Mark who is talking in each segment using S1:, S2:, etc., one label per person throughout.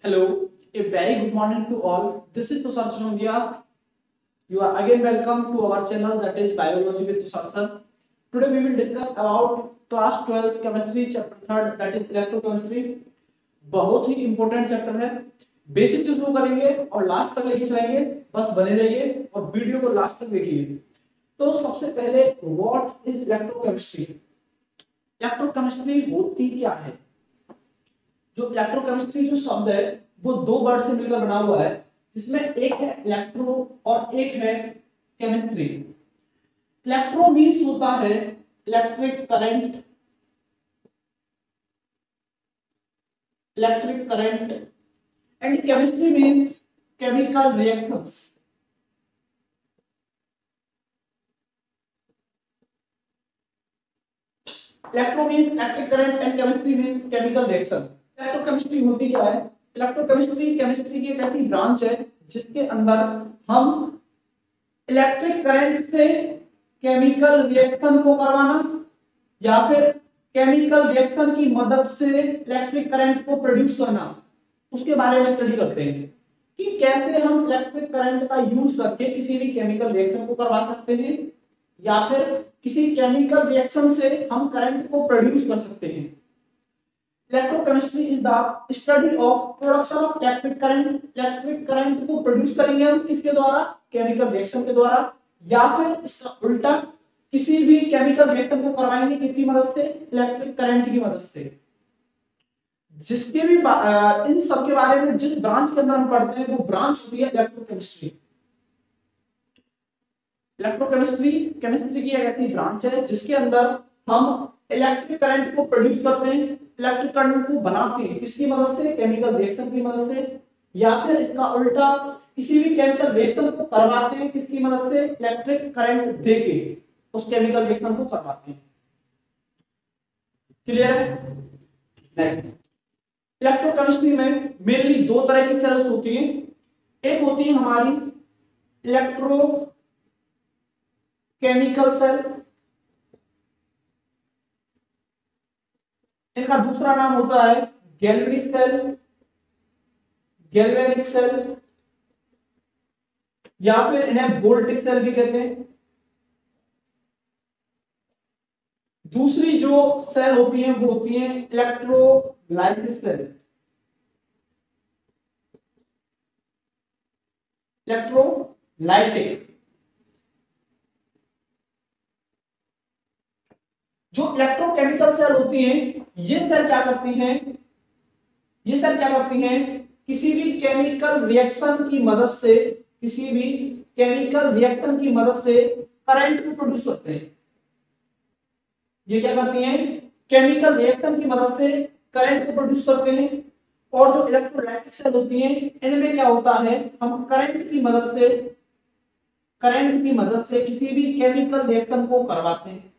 S1: Hello, a very good morning to all. This is Tushar Shangia. You are again welcome to our channel, that is Biology with Tushar Sir. Today we will discuss about class 12th chemistry chapter 3rd, that is electrochemistry. बहुत ही important chapter है। Basic से शुरू करेंगे और last तक लेके चलेंगे। बस बने रहिए और वीडियो को लास्ट तक देखिए। तो सबसे पहले व्हाट इज इलेक्ट्रोकेमिस्ट्री? इलेक्ट्रोकेमिस्ट्री होती क्या है? जो इलेक्ट्रोकेमिस्ट्री जो शब्द है वो दो वर्ड से मिलकर बना हुआ है, जिसमें एक है इलेक्ट्रो और एक है केमिस्ट्री। इलेक्ट्रो मीन्स होता है electric current, and chemistry means chemical reactions. Electro means electric current and chemistry means chemical reaction. Electrochemistry होती क्या है? इलेक्ट्रोकेमिस्ट्री केमिस्ट्री की एक ऐसी ब्रांच है जिसके अंदर हम इलेक्ट्रिक करंट से केमिकल रिएक्शन को करवाना या फिर केमिकल रिएक्शन की मदद से इलेक्ट्रिक करंट को प्रोड्यूस करना, उसके बारे में स्टडी करते हैं कि कैसे हम इलेक्ट्रिक करंट का यूज करके किसी भी केमिकल रिएक्शन को करवा सकते हैं या फिर किसी केमिकल रिएक्शन से हम करंट को प्रोड्यूस कर सकते हैं। Electrochemistry is the study of production of electric current. Electric current को प्रोड्यूस करेंगे हम किसके द्वारा? केमिकल रिएक्शन के द्वारा, या फिर इसका उल्टा किसी भी केमिकल रिएक्शन को करवाएंगे किसकी मदद से? इलेक्ट्रिक करंट की मदद से। जिसके भी इन सब के बारे में जिस ब्रांच के अंदर हम पढ़ते हैं वो ब्रांच होती है इलेक्ट्रोकेमिस्ट्री। इलेक्ट्रोकेमिस्ट्री केमिस्ट्री की एक ऐसी ब्रांच है जिसके अंदर हम इलेक्ट्रिक करंट को प्रोड्यूस करते हैं, इलेक्ट्रिक करंट को बनाते हैं किसकी मदद से? केमिकल रिएक्शन की मदद से, या फिर इसका उल्टा किसी भी केमिकल रिएक्शन को करवाते हैं किसकी मदद से? इलेक्ट्रिक करंट देके उस केमिकल रिएक्शन को करवाते हैं। क्लियर है? नेक्स्ट, इलेक्ट्रोकेमिस्ट्री में मेनली दो तरह की सेल्स होती हैं। एक होती है हमारी इलेक्ट्रो केमिकल सेल, इनका दूसरा नाम होता है गैल्वेनिक सेल, गैल्वेनिक सेल, या फिर इन्हें वोल्टिक सेल भी कहते हैं। दूसरी जो सेल होती है वो होती है इलेक्ट्रोलाइसिस सेल, इलेक्ट्रोलाइटिक। जो इलेक्ट्रोकेमिकल सेल होती हैं ये सेल क्या करती हैं? ये सेल क्या करती हैं? किसी भी केमिकल रिएक्शन की मदद से, किसी भी केमिकल रिएक्शन की मदद से करंट को प्रोड्यूस करते हैं। ये क्या करती हैं? केमिकल रिएक्शन की मदद से करंट को प्रोड्यूस करते हैं। और जो इलेक्ट्रोलाइटिक सेल होती हैं इनमें क्या होता है? हम करंट की मदद से किसी भी केमिकल रिएक्शन को करवाते हैं,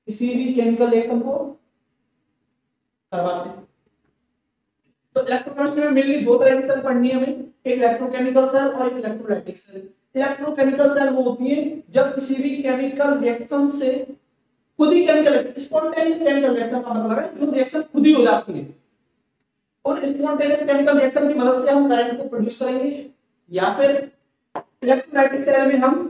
S1: किसी भी केमिकल रिएक्शन को करवाते हैं। तो इलेक्ट्रोकेमिस्ट्री में मेनली दो तरह की सेल पढ़नी है हमें, एक इलेक्ट्रोकेमिकल सेल और एक इलेक्ट्रोलाइटिक सेल। इलेक्ट्रोकेमिकल सेल वो होती है जब किसी भी केमिकल रिएक्शन से खुद ही स्पॉन्टेनियस केमिकल रिएक्शन का मतलब है जो रिएक्शन खुद ही हो जाती है। और स्पॉन्टेनियस केमिकल रिएक्शन की मदद से हम करंट को प्रोड्यूस करेंगे, या फिर इलेक्ट्रोलाइटिक सेल में हम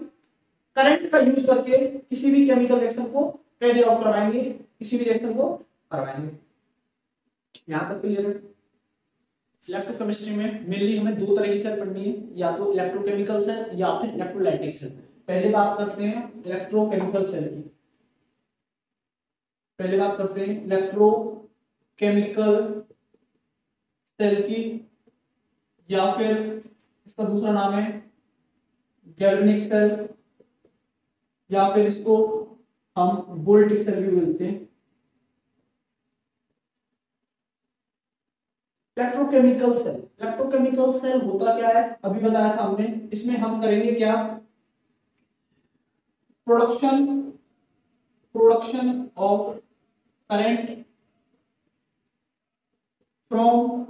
S1: करंट का यूज करके किसी भी केमिकल रिएक्शन को कैरी आउट करवाएंगे, किसी भी रिएक्शन को करवाएंगे। यहां तक क्लियर है? इलेक्ट्रोकेमिस्ट्री में मेनली हमें दो तरह की सेल पढ़नी है, या तो इलेक्ट्रोकेमिकल सेल या फिर इलेक्ट्रोलाइटिक सेल। पहले बात करते हैं इलेक्ट्रोकेमिकल सेल की। पहले बात करते हैं इलेक्ट्रोकेमिकल सेल की, या फिर इसका दूसरा नाम है गैल्वेनिक सेल, या फिर इसको हम वोल्टिक सेल भी बोलते हैं। इलेक्ट्रोकेमिकल सेल होता क्या है? अभी बताया था हमने। इसमें हम करेंगे क्या? Production of current from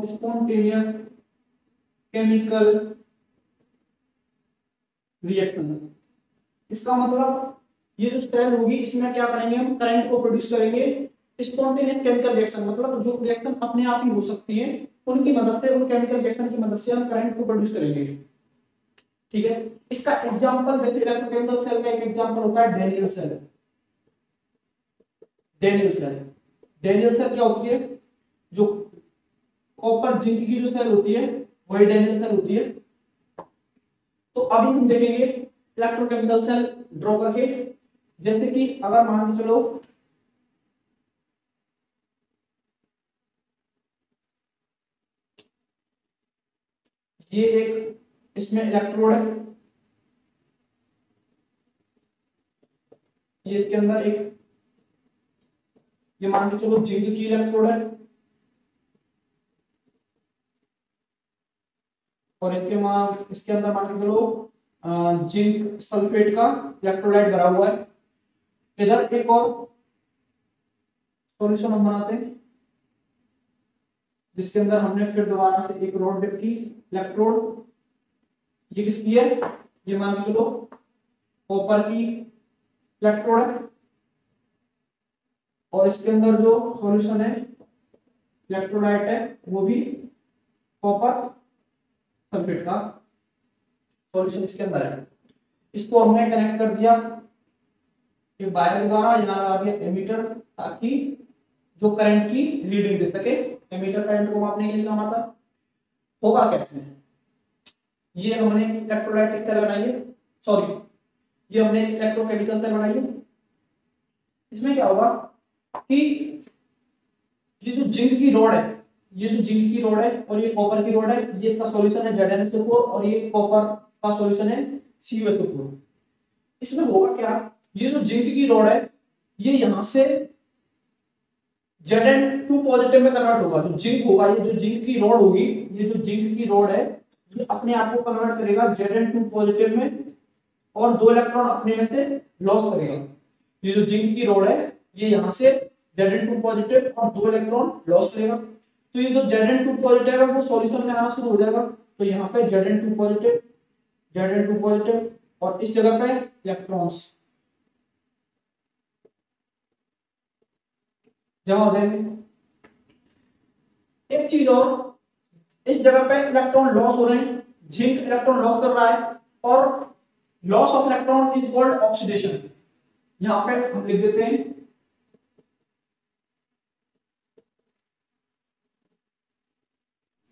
S1: spontaneous chemical reaction. इसका मतलब ये जो सेल होगी इसमें क्या करेंगे हम, करंट को प्रोड्यूस करेंगे। स्पॉन्टेनियस केमिकल रिएक्शन मतलब जो रिएक्शन अपने आप ही हो सकती है उनकी मदद से, उन केमिकल रिएक्शन की मदद से हम करंट को प्रोड्यूस करेंगे। ठीक है, इसका एग्जांपल जैसे इलेक्ट्रोकेमिकल सेल का एक एग्जांपल होता है Daniell cell. Daniell cell, Daniell cell क्या होती है, जो कॉपर जिंक की जो सेल होती है वही डैनियल सेल होती है। तो अभी हम देखेंगे इलेक्ट्रोकेमिकल सेल ड्रॉ करके। जैसे कि अगर मान के चलो ये एक इसमें इलेक्ट्रोड है, ये इसके अंदर एक, ये मान के चलो जिंक की इलेक्ट्रोड है, और इसके अंदर मान के चलो जिंक सल्फेट का इलेक्ट्रोलाइट भरा हुआ है। इधर एक और सॉल्यूशन हम बनाते हैं जिसके अंदर हमने फिर दोबारा से एक रॉड डिप की इलेक्ट्रोड, ये किसकी है, ये मान के चलो कॉपर की इलेक्ट्रोड है, और इसके अंदर जो सॉल्यूशन है इलेक्ट्रोलाइट है वो भी कॉपर सल्फेट का सॉल्यूशन इसके अंदर है। इसको हमने कनेक्ट कर दिया एक वायर के द्वारा, यहाँ लगा दिया एमीटर ताकि जो करंट की रीडिंग दे सके। एमीटर करंट को मापने के लिए काम आता। होगा क्या इसमें, ये हमने इलेक्ट्रोलाइटिक सेल बनाई है, सॉरी ये हमने इलेक्ट्रोकेमिकल सेल बनाई है। इसमें क्या होगा कि ये जो जिंक की रॉड है, ये जो जिंक की रॉड है और ये कॉपर की रॉड है, ये इसका सॉल्यूशन है ZnSO4 और ये कॉपर का सॉल्यूशन है CuSO4। इसमें होगा क्या, ये जो जिंक की रॉड है ये यहां से Zn2 पॉजिटिव में कन्वर्ट होगा। जो जिंक होगा, ये जो जिंक की रॉड होगी, ये जो जिंक की रॉड है ये अपने आप को कन्वर्ट करेगा Zn2 पॉजिटिव में और 2 इलेक्ट्रॉन अपने में से लॉस करेगा। ये जो जिंक की रॉड है ये यहां से Zn2 पॉजिटिव और 2 इलेक्ट्रॉन लॉस करेगा। तो ये जो Zn2 पॉजिटिव है वो सॉल्यूशन में आना शुरू हो जाएगा। तो यहाँ पे Zn2 पॉजिटिव, Zn2 पॉजिटिव और इस जगह पे इलेक्ट्रॉन्स जमा हो जाएंगे। एक चीज और, इस जगह पे इलेक्ट्रॉन लॉस हो रहे हैं, जिंक इलेक्ट्रॉन लॉस कर रहा है और loss of electron is called oxidation. यहां पे हम लिख देते हैं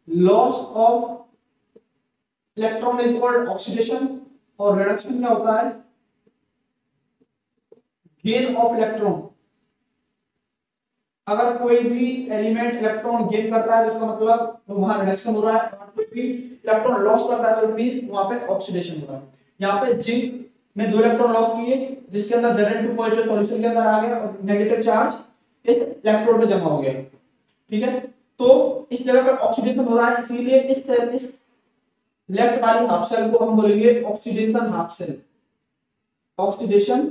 S1: loss of electron is called oxidation, और रिडक्शन क्या होता है, गेन ऑफ इलेक्ट्रॉन। अगर कोई भी एलिमेंट इलेक्ट्रॉन गेन करता है तो उसका मतलब तो वहां रिडक्शन हो रहा है, और कोई भी इलेक्ट्रॉन लॉस करता है तो इट मींस वहां पे ऑक्सीडेशन हो रहा है। यहाँ पे जिंक में 2 इलेक्ट्रॉन लॉस किए जिसके अंदर Zn2 पॉजिटिव सॉल्यूशन के अंदर आ गया और नेगेटिव चार्ज इस इलेक्ट्रोड पे जमा हो गया। ठीक है, तो इस जगह पे ऑक्सीडेशन हो रहा है, इसीलिए इस सेल, इस लेफ्ट वाली हाफ सेल को हम बोलेंगे oxidation half cell. Oxidation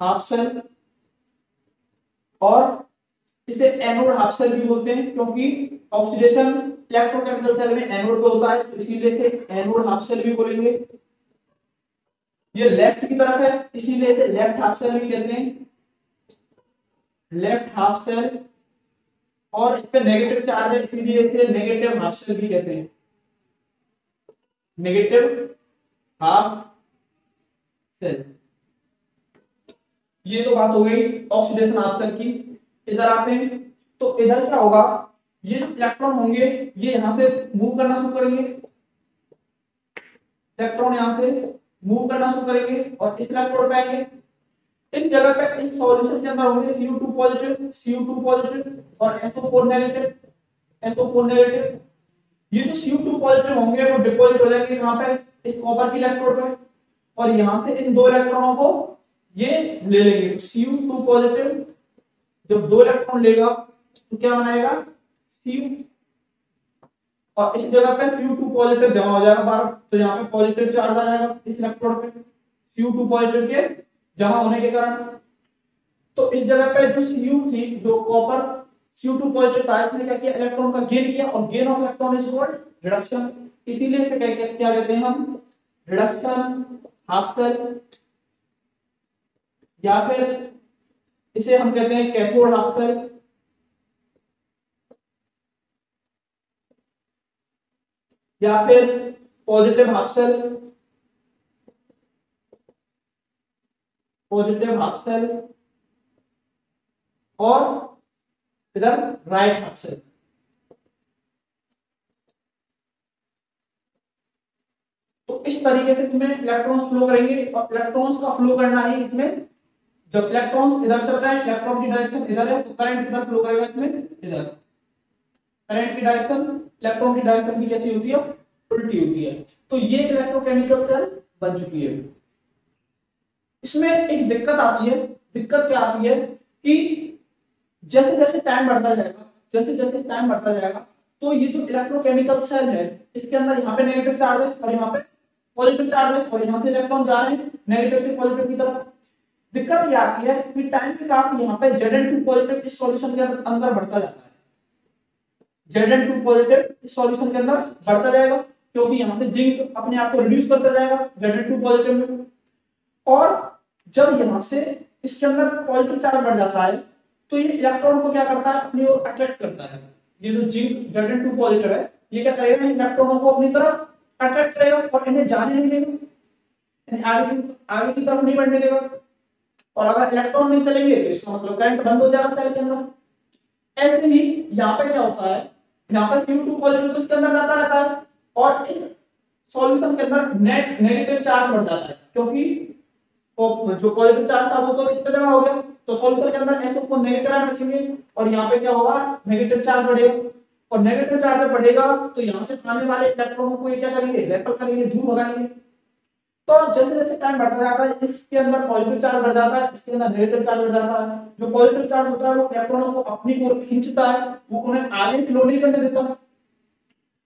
S1: half cell, और इसे एनोड हाफ सेल भी बोलते हैं क्योंकि ऑक्सीडेशन इलेक्ट्रोकेमिकल सेल में एनोड पे होता है, तो इसीलिए इसे एनोड हाफ सेल भी बोलेंगे। ये लेफ्ट की तरफ है इसीलिए इसे लेफ्ट हाफ सेल भी कहते हैं, लेफ्ट हाफ सेल, और इस पे नेगेटिव चार्ज है इसीलिए इसे नेगेटिव हाफ सेल भी कहते हैं, नेगेटिव हाफ सेल। ये तो बात हो गई ऑक्सीडेशन हाफ सेल की। इधर आते हैं तो इधर क्या होगा, ये जो इलेक्ट्रॉन होंगे ये यहां से मूव करना शुरू करेंगे, इलेक्ट्रॉन यहां से मूव करना शुरू करेंगे और इस इलेक्ट्रोड पे आएंगे। इस जगह पे इस सॉल्यूशन के अंदर होंगे Cu2 पॉजिटिव, Cu2 पॉजिटिव और SO4 नेगेटिव, SO4 नेगेटिव। ये जो Cu2 पॉजिटिव होंगे वो डिपॉजिट हो जाएंगे कहां पे, इस कॉपर की इलेक्ट्रोड पे, और यहां से इन 2 इलेक्ट्रॉनों को ये ले लेंगे। तो Cu2 पॉजिटिव जब 2 इलेक्ट्रॉन लेगा तो क्या बनाएगा Cu, और इस जगह पे Cu2 पॉजिटिव जमा हो जाएगा बाहर, तो यहाँ पे पॉजिटिव चार्ज आ जाएगा इस इलेक्ट्रोड पे Cu2 पॉजिटिव के जमा होने के कारण। तो इस जगह पे जो Cu थी, जो कॉपर Cu2 पॉजिटिव था, इसने क्या किया, इलेक्ट्रॉन का गेन किया, और gain of electron is called reduction. इसीलिए इसे क्या कहते हैं हम, रिडक्शन हाफ सेल। या फिर इसे हम कहते हैं कैथोड हाफ सेल, या फिर positive half cell, positive half cell, और इधर राइट हाफ सेल। तो इस तरीके से इसमें इलेक्ट्रॉन्स फ्लो करेंगे, और इलेक्ट्रॉन्स का फ्लो करना ही इसमें, जब इलेक्ट्रॉन्स इधर चल रहा है, इलेक्ट्रॉन की डायरेक्शन इधर है, तो करंट किधर फ्लो करेगा इसमें, इधर। करंट की डायरेक्शन इलेक्ट्रॉन की डायरेक्शन की कैसी होती है, उल्टी होती है। तो ये इलेक्ट्रोकेमिकल सेल बन चुकी है। इसमें एक दिक्कत आती है, दिक्कत क्या आती है कि जैसे जैसे टाइम बढ़ता जाएगा, जैसे जैसे टाइम बढ़ता जाएगा, तो ये जो इलेक्ट्रोकेमिकल सेल है, इसके अंदर यहाँ पे नेगेटिव चार्ज है और यहाँ पे पॉजिटिव चार्ज है, और यहाँ से इलेक्ट्रॉन जा रहे हैं नेगेटिव से पॉजिटिव की तरफ। दिक्कत ये आती है कि टाइम के साथ यहाँ पे Zn2 पॉजिटिव इस सॉल्यूशन के अंदर बढ़ता जाता है, Zn2 पॉजिटिव इस सॉल्यूशन के अंदर बढ़ता जाएगा, क्योंकि यहाँ से जिंक अपने आप को रिड्यूस करता जाएगा Zn2 पॉजिटिव में। और जब यहाँ से इसके अंदर पॉजिटिव चार्ज बढ़ जाता है, तो ये इलेक्ट्रॉन को क्या करता है, अपनी ओर अट्रैक्ट करता है। ये जो जिंक Zn2 पॉजिटिव है, ये क्या करेगा, इलेक्ट्रॉनों को अपनी तरफ अट्रैक्ट करेगा और इन्हें जाने नहीं देगा, इन्हें आगे की तरफ नहीं बढ़ने देगा। और अगर इलेक्ट्रॉन नहीं चलेंगे तो इसका मतलब करंट बंद हो जाएगा सेल के अंदर। ऐसे ही यहाँ पे क्या होता है, यहाँ पे Cu2 पॉजिटिव तो इसके अंदर जाता रहता है, और इस सॉल्यूशन के अंदर नेट नेगेटिव चार्ज बढ़ जाता है, क्योंकि जो पॉजिटिव चार्ज था वो तो इस पे जमा हो गया, तो सॉल्यूशन के अंदर ऐसे को नेगेटिव आयन बचेंगे, और यहाँ पे क्या होगा, नेगेटिव चार्ज बढ़ेगा। और नेगेटिव चार्ज जब बढ़ेगा तो यहाँ से आने वाले इलेक्ट्रॉनों को ये क्या करेंगे, रेपेल करेंगे, दूर भगाएंगे। तो जैसे जैसे टाइम बढ़ता जाता है, इसके अंदर पॉजिटिव चार्ज बढ़ जाता है, इसके अंदर नेगेटिव चार्ज बढ़ जाता है। जो पॉजिटिव चार्ज होता है वो इलेक्ट्रॉनों को अपनी ओर खींचता है, वो उन्हें आगे फ्लो नहीं करने देता।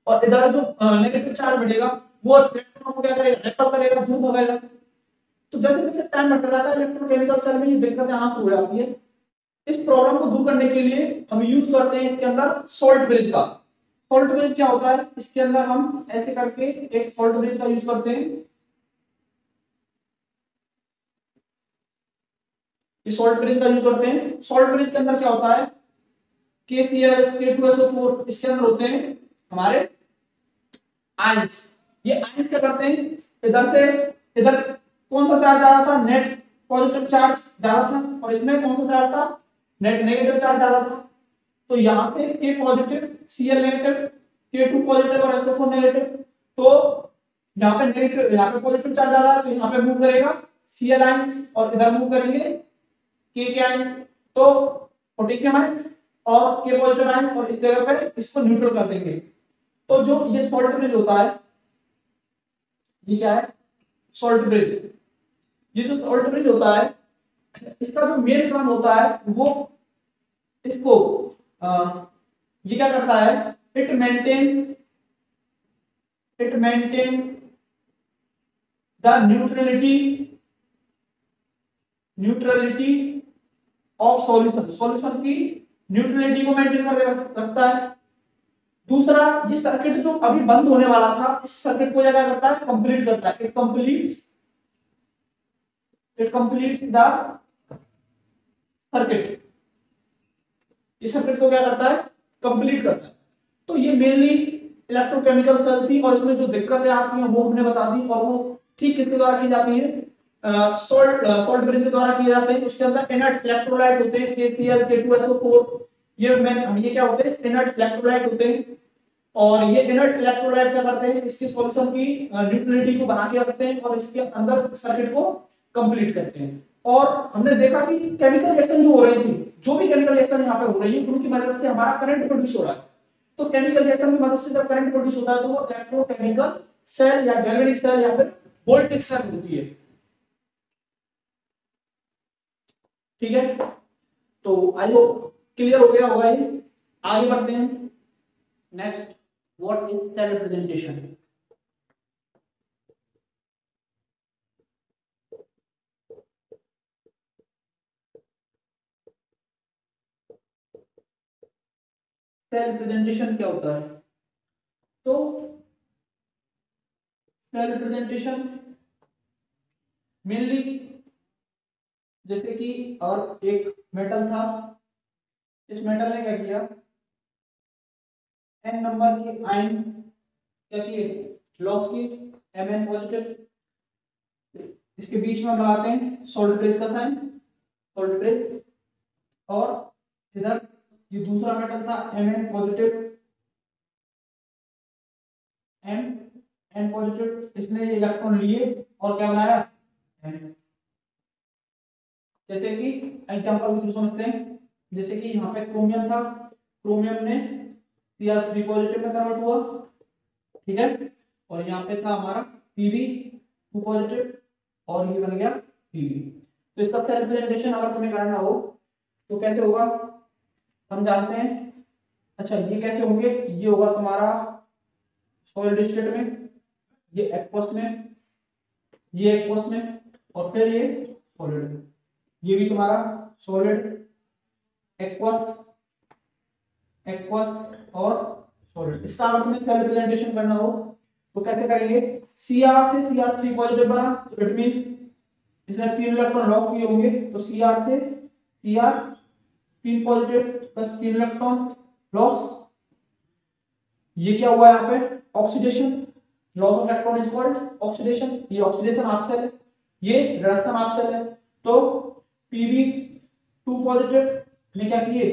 S1: और इधर जो नेगेटिव चार्ज बढ़ेगा वो इलेक्ट्रॉनों को क्या करेगा, रेपेल करेगा, दूर भगाएगा। तो जैसे जैसे टाइम बढ़ता जाता है, इलेक्ट्रोकेमिकल सेल में ये दिक्कतें आना शुरू हो जाती है। इस प्रॉब्लम को दूर करने के लिए हम यूज करते हैं इसके अंदर सॉल्ट ब्रिज का। सॉल्ट ब्रिज क्या होता है, इसके अंदर हम ऐसे करके एक सॉल्ट ब्रिज का यूज करते हैं। ये सॉल्ट ब्रिज का यूज करते हैं। सॉल्ट ब्रिज के अंदर क्या होता है, KCl K2SO4, इसके अंदर होते हैं हमारे आयंस। ये आयंस क्या करते हैं, इधर से इधर कौन सा चार्ज ज्यादा था, नेट पॉजिटिव चार्ज ज्यादा था, और इसमें कौन सा चार्ज था, नेट नेगेटिव चार्ज ज्यादा था। तो यहां से K positive Cl negative, K2 positive और SO4 नेगेटिव, तो यहाँ पे नेगेटिव, यहाँ पे पॉजिटिव चार्ज ज्यादा है, तो यहाँ पे मूव करेगा Cl आयंस, और इधर मूव करेंगे K के आयंस, तो पोटेशियम आयंस और K पॉजिटिव आयंस, और इस जगह पे इसको न्यूट्रल कर देंगे। तो जो ये सॉल्ट ब्रिज होता है, ये क्या है, सॉल्ट ब्रिज। ये जो सॉल्ट ब्रिज होता है, इसका जो मेन काम होता है वो इसको ये क्या करता है, it maintains the neutrality of solution. Solution की न्यूट्रलिटी को मेंटेन कर रखता है। दूसरा, ये सर्किट जो अभी बंद होने वाला था, इस सर्किट को क्या करता है, कंप्लीट करता है। It completes the circuit. इस सर्किट को क्या करता है, कंप्लीट करता है। तो ये मेनली इलेक्ट्रोकेमिकल सेल थी, और इसमें जो दिक्कतें आती हैं वो हमने बता दी, और वो ठीक किसके द्वारा की जाती है, सॉल्ट ब्रिज के द्वारा किए जाते हैं। उसके अंदर इनर्ट इलेक्ट्रोलाइट होते हैं, KCl K2SO4, ये क्या होते हैं, इनर्ट इलेक्ट्रोलाइट होते हैं। और ये इनर्ट इलेक्ट्रोलाइट क्या करते हैं, इसके सॉल्यूशन की न्यूट्रलिटी को बना के रखते हैं, और इसके अंदर सर्किट को कंप्लीट करते हैं। और हमने देखा कि केमिकल रिएक्शन जो हो रही थी, जो भी केमिकल रिएक्शन यहाँ पे हो रही है, उनकी मदद से हमारा करंट प्रोड्यूस हो रहा है। तो केमिकल रिएक्शन की मदद से जब करंट प्रोड्यूस होता है, तो वो इलेक्ट्रोकेमिकल सेल या गैल्वेनिक सेल या फिर वोल्टिक सेल होती है। ठीक है, तो आई होप क्लियर हो गया होगा ये। आगे बढ़ते हैं। Next, what is cell representation. Cell representation क्या होता है, तो सेल रिप्रेजेंटेशन मेनली जैसे कि और एक मेटल था, इस मेटल ने क्या किया, n नंबर के आयन क्या किए, लॉस किए, Mn पॉजिटिव, इसके बीच में हम लगाते हैं सोल्ट ब्रेस का साइन, सोल्ट ब्रेस, और इधर ये दूसरा मेटल था Mn पॉजिटिव, N पॉजिटिव, इसने ये इलेक्ट्रॉन लिए और क्या बनाया, N। जैसे कि एग्जांपल के थ्रू समझते हैं, जैसे कि यहाँ पे क्रोमियम था, क्रोमियम ने Cr3 पॉजिटिव में कन्वर्ट हुआ, ठीक है, और यहाँ पे था हमारा Pb2 पॉजिटिव और ये बन गया Pb। तो इसका सेल रिप्रेजेंटेशन अगर तुम्हें करना हो तो कैसे होगा, हम जानते हैं, अच्छा ये कैसे होंगे, ये होगा तुम्हारा सॉलिड स्टेट में, ये एक्वस में, ये एक्वस में, और फिर ये सॉलिड में, ये भी तुम्हारा सॉलिड, एक्वस, एक्वस और सॉलिड। इसका अगर तुम्हें सेल रिप्रेजेंटेशन करना हो तो कैसे करेंगे, Cr से Cr3 पॉजिटिव बना, तो इट मींस इसने 3 इलेक्ट्रॉन लॉस किए होंगे, तो Cr से Cr 3 positive plus 3 electron loss, ये क्या हुआ यहाँ पे, oxidation, loss of electron is called oxidation, ये ऑक्सीडेशन हाफ सेल है, ये रिडक्शन हाफ सेल है। तो Pb2 पॉजिटिव ने क्या किए,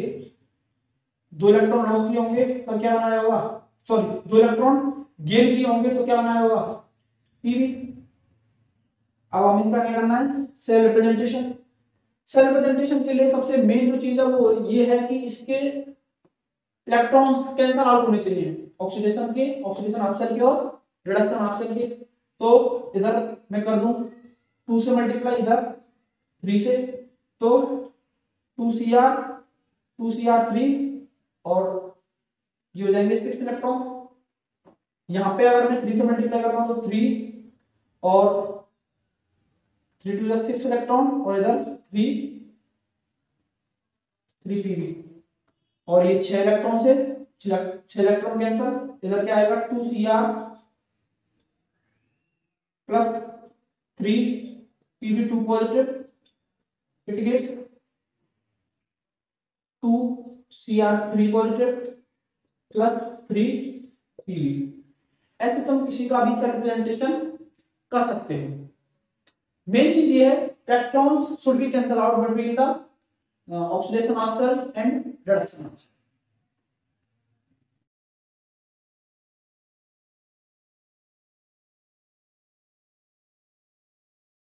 S1: 2 इलेक्ट्रॉन लॉस किए होंगे तो क्या बनाया होगा, सॉरी 2 इलेक्ट्रॉन गेन किए होंगे तो क्या बनाया होगा, Pb। अब हम इसका क्या करना है, सेल रिप्रेजेंटेशन। सेल रिप्रेजेंटेशन के लिए सबसे मेन जो चीज है वो ये है कि इसके इलेक्ट्रॉन्स कैंसल आउट होने चाहिए, ऑक्सीडेशन के, ऑक्सीडेशन हाफ सेल के और रिडक्शन हाफ सेल के। तो इधर मैं कर दूं 2 से मल्टीप्लाई, इधर 3 से, तो 2Cr3 और ये हो जाएंगे 6 इलेक्ट्रॉन। यहाँ पे अगर मैं 3 से मल्टीप्लाई करता हूं तो 3 और 3 टू 6 इलेक्ट्रॉन, और इधर 3 Pb, और ये 6 इलेक्ट्रॉन से 6 इलेक्ट्रॉन कैंसल, इधर क्या आएगा 2Cr plus 3 Pb2 positive, it gives 2Cr3 positive plus 3 Pb। ऐसे तुम किसी का भी सेल रिप्रेजेंटेशन कर सकते हो। मेन चीज ये है, electrons should be cancel out between the oxidation half cell and reduction half cell.